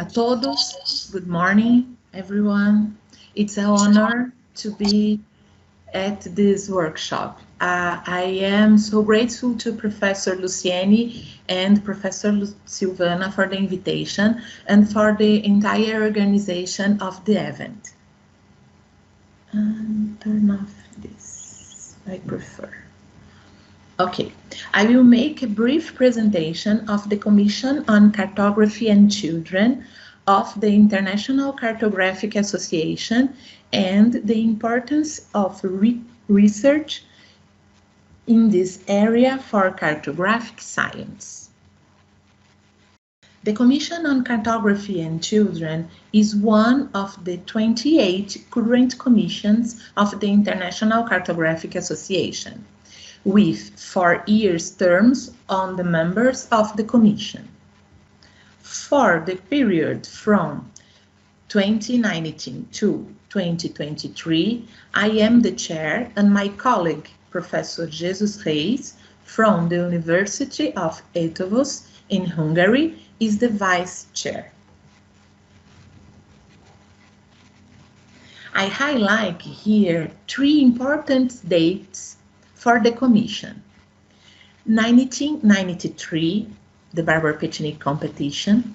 a todos. Good morning, everyone. It's an honor to be at this workshop. I am so grateful to Professor Luciene and Professor Silvana for the invitation and for the entire organization of the event. Turn off this, I prefer. Okay, I will make a brief presentation of the Commission on Cartography and Children of the International Cartographic Association and the importance of research in this area for cartographic science. The Commission on Cartography and Children is one of the 28 current commissions of the International Cartographic Association, with 4-year terms on the members of the Commission. For the period from 2019 to 2023, I am the chair and my colleague, Professor Jesus Reis, from the University of Eötvös in Hungary, is the vice chair. I highlight here 3 important dates for the Commission. 1993, the Barbara Petschnig competition.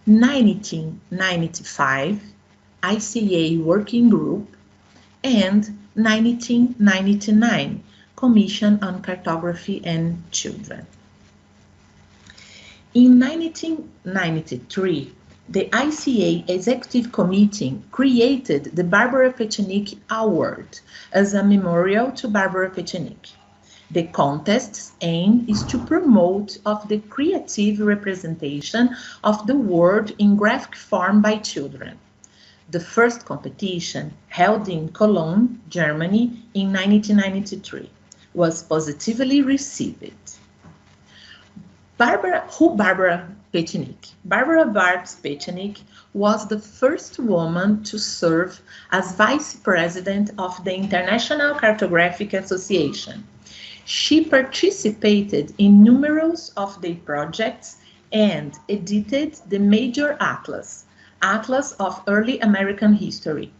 1995, ICA working group. And 1999, Commission on Cartography and Children. In 1993, the ICA Executive Committee created the Barbara Petschnig Award as a memorial to Barbara Petschnig. The contest's aim is to promote of the creative representation of the world in graphic form by children. The first competition, held in Cologne, Germany in 1993, was positively received. Barbara Petschnig. Barbara Barbs Petschnig was the first woman to serve as vice president of the International Cartographic Association. She participated in numerous of the projects and edited the major atlas of early American history.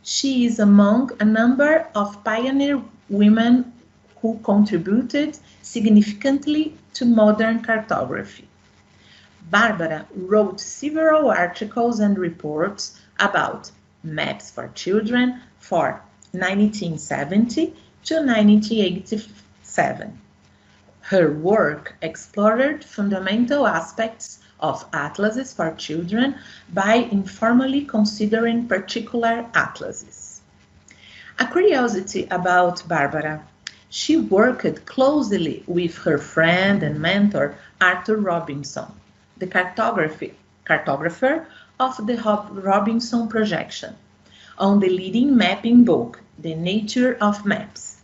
She is among a number of pioneer women who contributed significantly to modern cartography. Barbara wrote several articles and reports about maps for children for 1970 to 1987. Her work explored fundamental aspects of atlases for children by informally considering particular atlases. A curiosity about Barbara: she worked closely with her friend and mentor Arthur Robinson, the cartographer of the Robinson projection, on the leading mapping book, The Nature of Maps.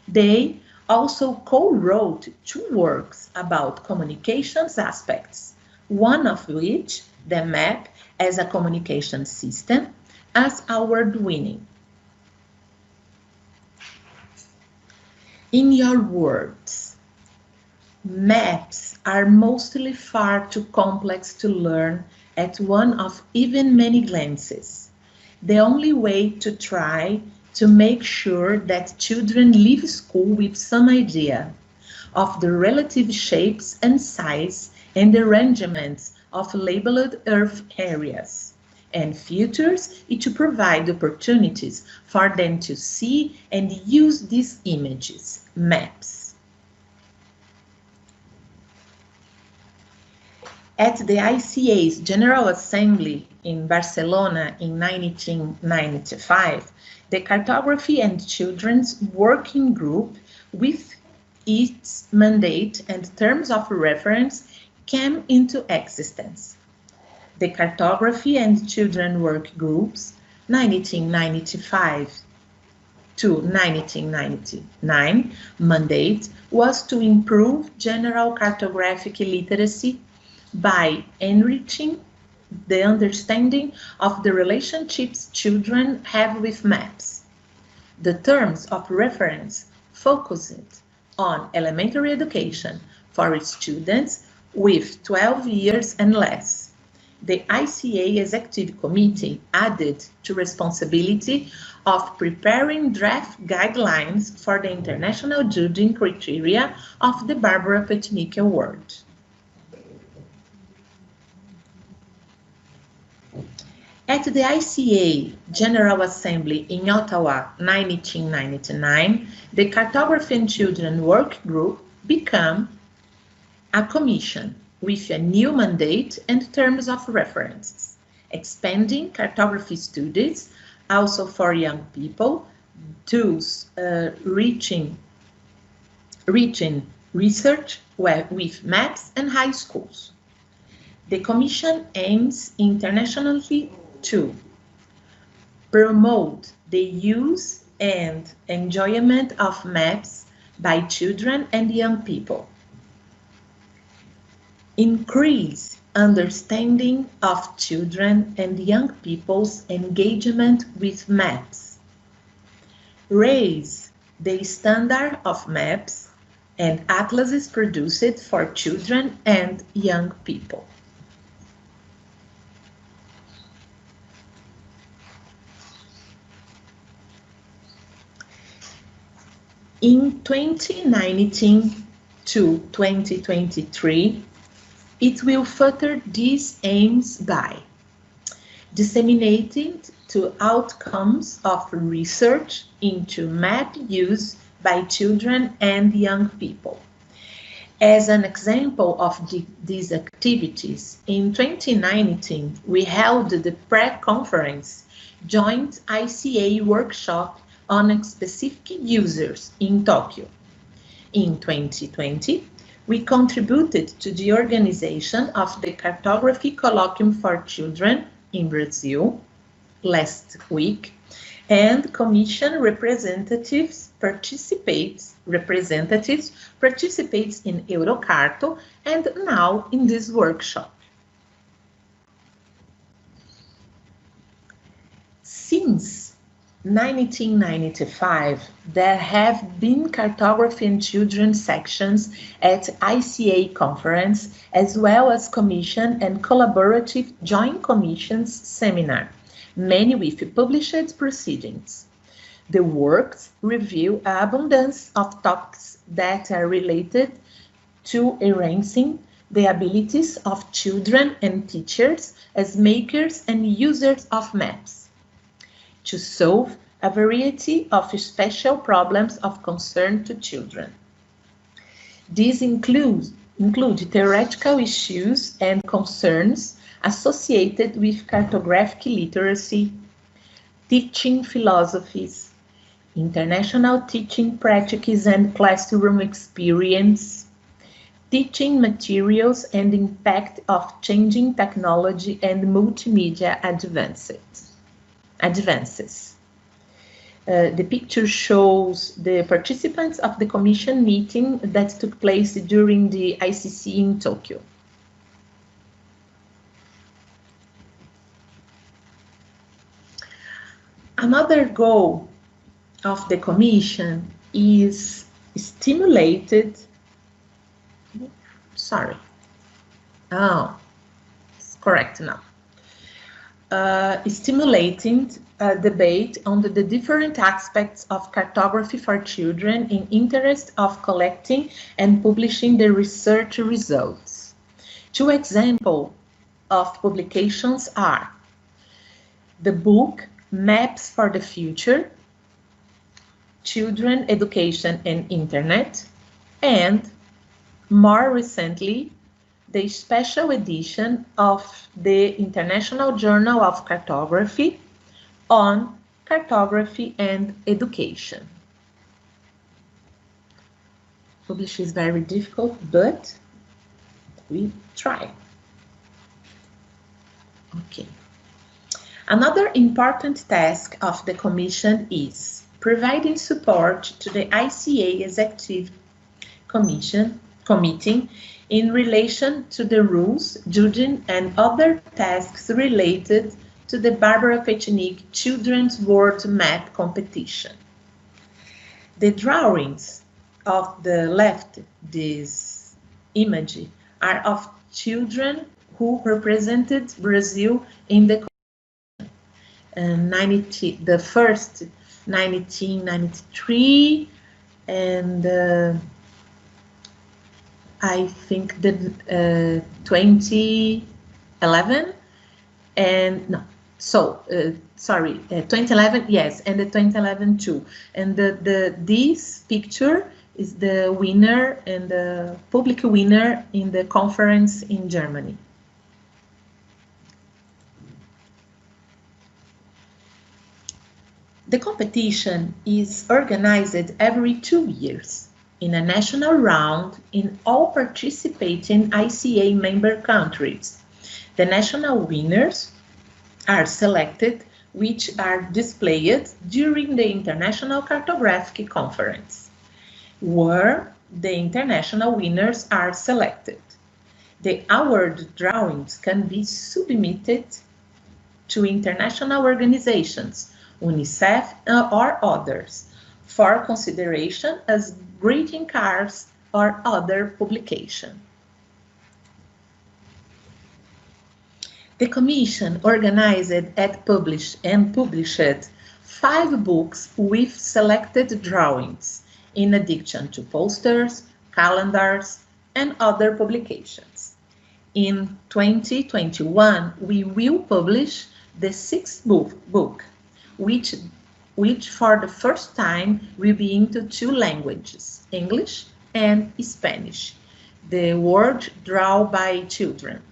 They also co-wrote 2 works about communications aspects, one of which, the map as a communication system, as award-winning. In your words, maps are mostly far too complex to learn at one of even many glances. The only way to try to make sure that children leave school with some idea of the relative shapes and size and arrangements of labeled Earth areas and features is to provide opportunities for them to see and use these images, maps. At the ICA's General Assembly in Barcelona in 1995, the Cartography and Children's Working Group, with its mandate and terms of reference, came into existence. The Cartography and Children Work Groups, 1995 to 1999, mandate was to improve general cartographic literacy by enriching the understanding of the relationships children have with maps. The terms of reference focused on elementary education for students with 12 years and less, the ICA Executive Committee added to responsibility of preparing draft guidelines for the international judging criteria of the Barbara Petnik Award. At the ICA General Assembly in Ottawa, 1999, the Cartography and Children Work Group became a commission with a new mandate and terms of reference, expanding cartography studies also for young people, thus reaching research with maps and high schools. The Commission aims internationally to promote the use and enjoyment of maps by children and young people, increase understanding of children and young people's engagement with maps, raise the standard of maps and atlases produced for children and young people. In 2019 to 2023, it will further these aims by disseminating to outcomes of research into map use by children and young people. As an example of these activities, in 2019, we held the pre-conference joint ICA workshop on specific users in Tokyo. In 2020, we contributed to the organization of the Cartography Colloquium for Children in Brazil last week, and Commission representatives participate in Eurocarto and now in this workshop. Since 1995, there have been cartography and children sections at ICA conference, as well as commission and collaborative joint commissions seminar, many with published proceedings. The works reveal an abundance of topics that are related to enhancing the abilities of children and teachers as makers and users of maps, to solve a variety of special problems of concern to children. These include theoretical issues and concerns associated with cartographic literacy, teaching philosophies, international teaching practices and classroom experience, teaching materials and impact of changing technology and multimedia advances. The picture shows the participants of the commission meeting that took place during the ICC in Tokyo. Another goal of the commission is stimulated, it's correct now. Stimulating a debate on the different aspects of cartography for children in interest of collecting and publishing the research results. Two examples of publications are the book Maps for the Future, Children, Education and Internet, and more recently, the special edition of the International Journal of Cartography on Cartography and Education. Publish is very difficult, but we try. Okay. Another important task of the Commission is providing support to the ICA Executive Committee in relation to the rules, judging, and other tasks related to the Barbara Petnik Children's World Map Competition. The drawings of the left, this image, are of children who represented Brazil in the the first 1993 and I think the 2011 and no, so sorry, 2011, yes, and the 2011 too. And this picture is the winner and the public winner in the conference in Germany. The competition is organized every 2 years in a national round in all participating ICA member countries. The national winners are selected, which are displayed during the International Cartography Conference, where the international winners are selected. The award drawings can be submitted to international organizations, UNICEF or others, for consideration as greeting cards or other publication. The Commission organized and published 5 books with selected drawings, in addition to posters, calendars, and other publications. In 2021, we will publish the 6th book, which for the first time will be into 2 languages, English and Spanish. The world drawn by children.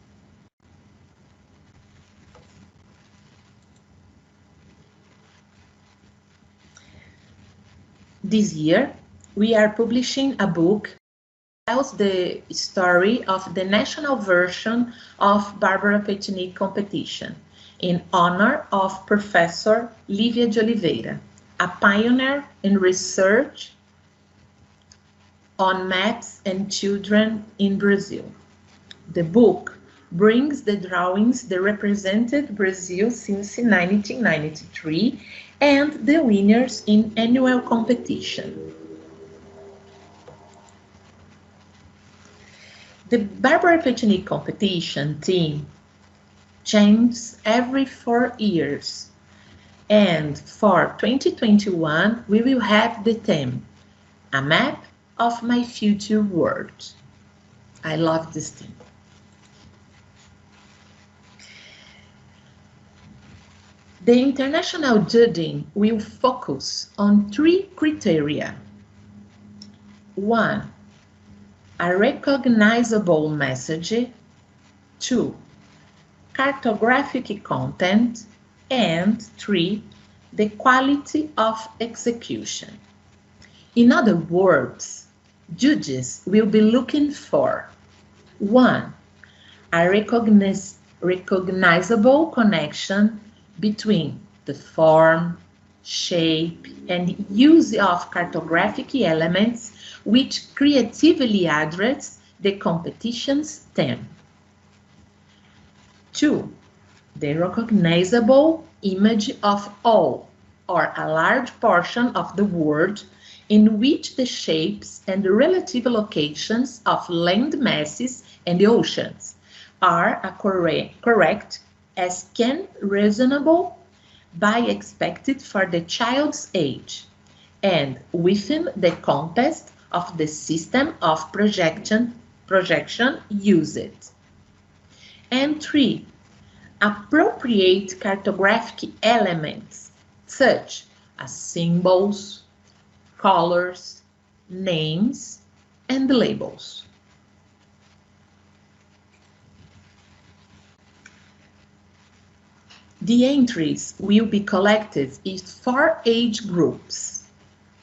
This year, we are publishing a book that tells the story of the national version of Barbara Petinic competition in honor of Professor Lívia de Oliveira, a pioneer in research on maps and children in Brazil. The book brings the drawings that represented Brazil since 1993 and the winners in annual competition. The Barbara Petinic competition theme changes every 4 years, and for 2021 we will have the theme, A Map of My Future World. I love this theme. The international judging will focus on 3 criteria. 1. A recognizable message. 2. Cartographic content. And 3. The quality of execution. In other words, judges will be looking for 1. A recognizable connection between the form, shape, and use of cartographic elements which creatively address the competition's theme. 2. The recognizable image of all or a large portion of the world in which the shapes and the relative locations of land masses and the oceans are correct as can reasonable by expected for the child's age and within the context of the system of projection used. And 3. Appropriate cartographic elements such as symbols, colors, names, and labels. The entries will be collected in 4 age groups: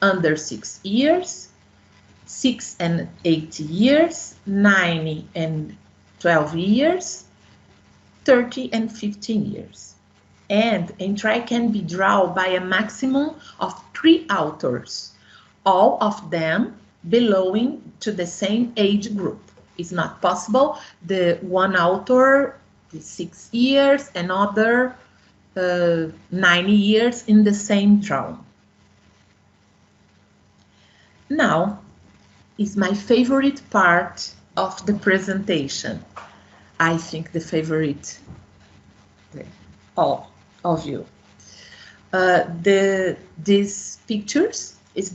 under 6 years, 6 and 8 years, 9 and 12 years, 30 and 15 years. And entry can be drawn by a maximum of 3 authors, all of them belonging to the same age group. It's not possible the one author 6 years, another 9 years in the same drawing. Now is my favorite part of the presentation. I think the favorite all of you. These pictures is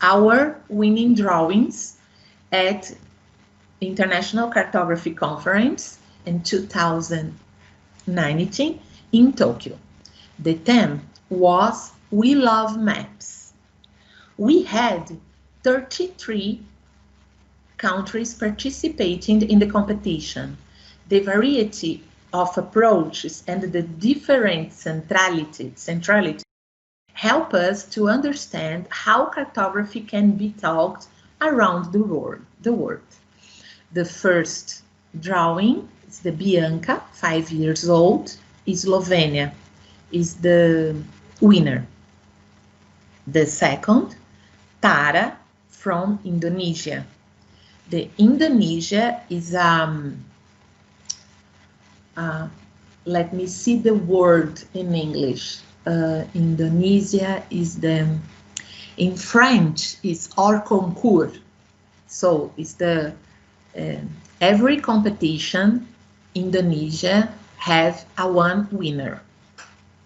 our winning drawings at International Cartography Conference in 2019 in Tokyo. The theme was We Love Maps. We had 33 countries participating in the competition. The variety of approaches and the different centrality help us to understand how cartography can be taught around the world. The first drawing is the Bianca, 5 years old, Slovenia, is the winner. The second, Tara, from Indonesia. The Indonesia is let me see the word in English. Indonesia is in French is hors concours. So it's every competition Indonesia have one winner.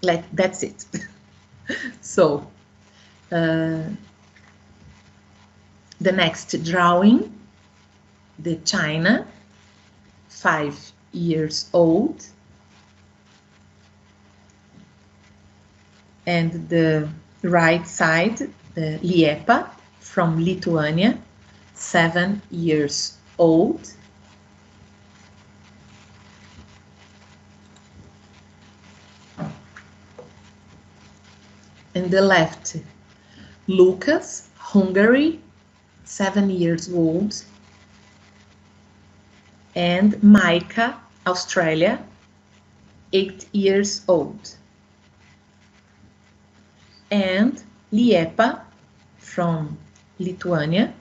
That's it. So the next drawing, the China, 5 years old, and the right side, the Liepa from Lithuania, 7 years old. And the left, Lucas, Hungary, 7 years old, and Micah, Australia, 8 years old. And Liepa from Lithuania.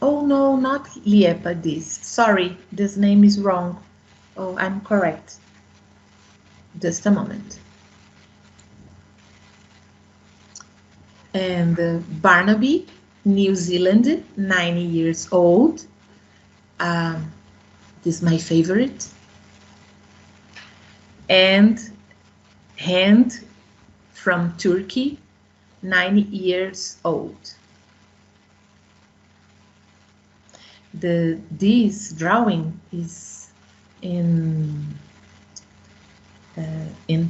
Oh no, not Liepa, sorry, this name is wrong. Oh, I'm correct. Just a moment. And Barnaby, New Zealand, 9 years old. This is my favorite. And Hand from Turkey, 9 years old. This drawing is in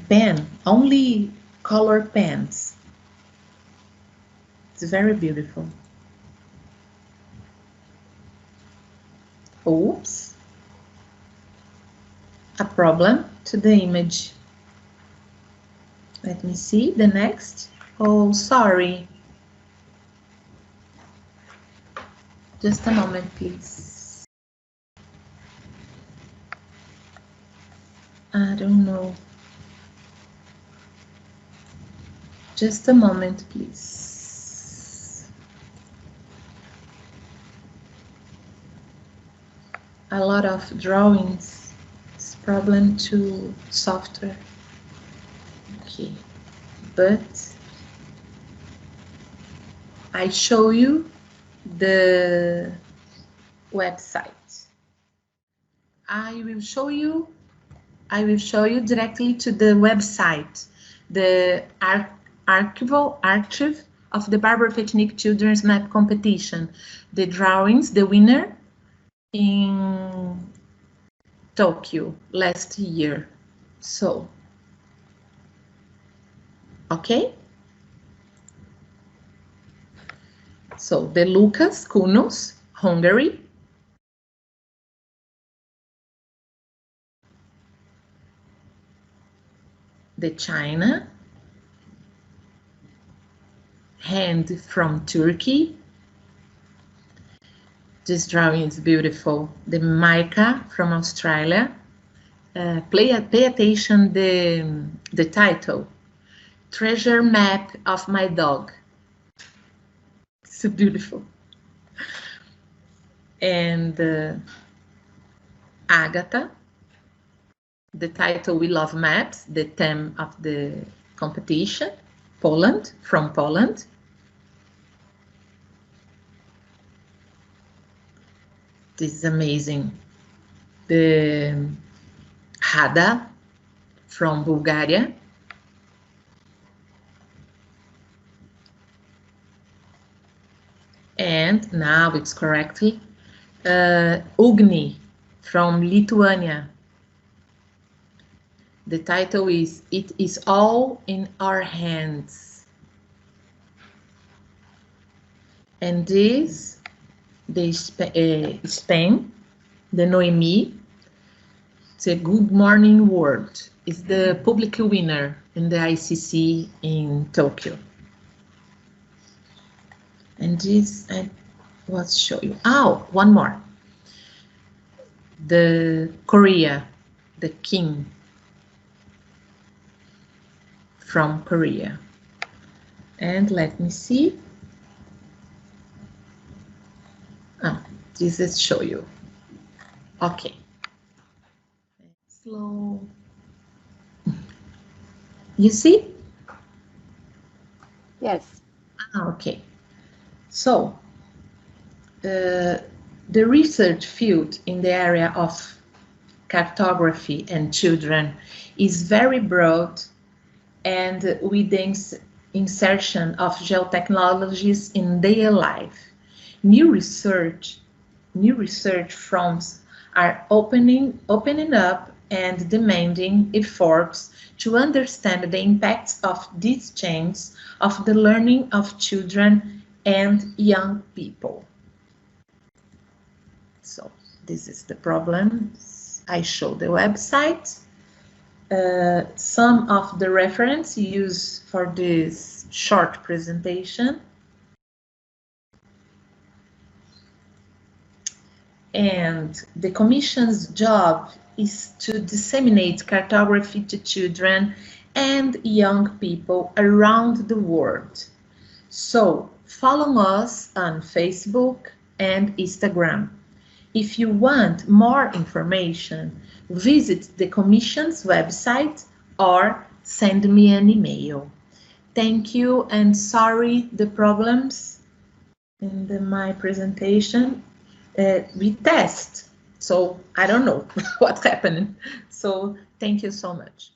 pen, only color pens. It's very beautiful. Oops. A problem to the image. Let me see the next. Oh, sorry. Just a moment, please. I don't know. Just a moment, please. A lot of drawings. It's a problem to software. Okay, but I show you the website. I will show you directly to the website, the archive of the Barbara Petnik Children's Map Competition, the drawings, the winner in Tokyo last year. So, okay. So the Lucas Kunos, Hungary. The China. Hand from Turkey. This drawing is beautiful. The Micah from Australia. Pay attention the title. Treasure Map of My Dog. So beautiful. And Agatha. The title We Love Maps, the theme of the competition. Poland, from Poland. This is amazing. the Hada from Bulgaria. And now it's correctly Ugni from Lithuania. The title is "It is All in Our Hands." And this, the Spain, the Noemi, it's a Good Morning World. It's the public winner in the ICC in Tokyo. And this, I will show you. Oh, one more. The Korea, the king from Korea. And let me see. This is show you. Okay. Slow. You see? Yes. Okay. So, the research field in the area of cartography and children is very broad, and with the insertion of geotechnologies in daily life, new research fronts are opening up and demanding efforts to understand the impacts of these changes of the learning of children and young people. So this is the problem. I show the website. Some of the reference used for this short presentation. And the Commission's job is to disseminate cartography to children and young people around the world. So follow us on Facebook and Instagram. If you want more information, visit the Commission's website or send me an email. Thank you, and sorry the problems in my presentation. We test, so I don't know what's happening. So thank you so much.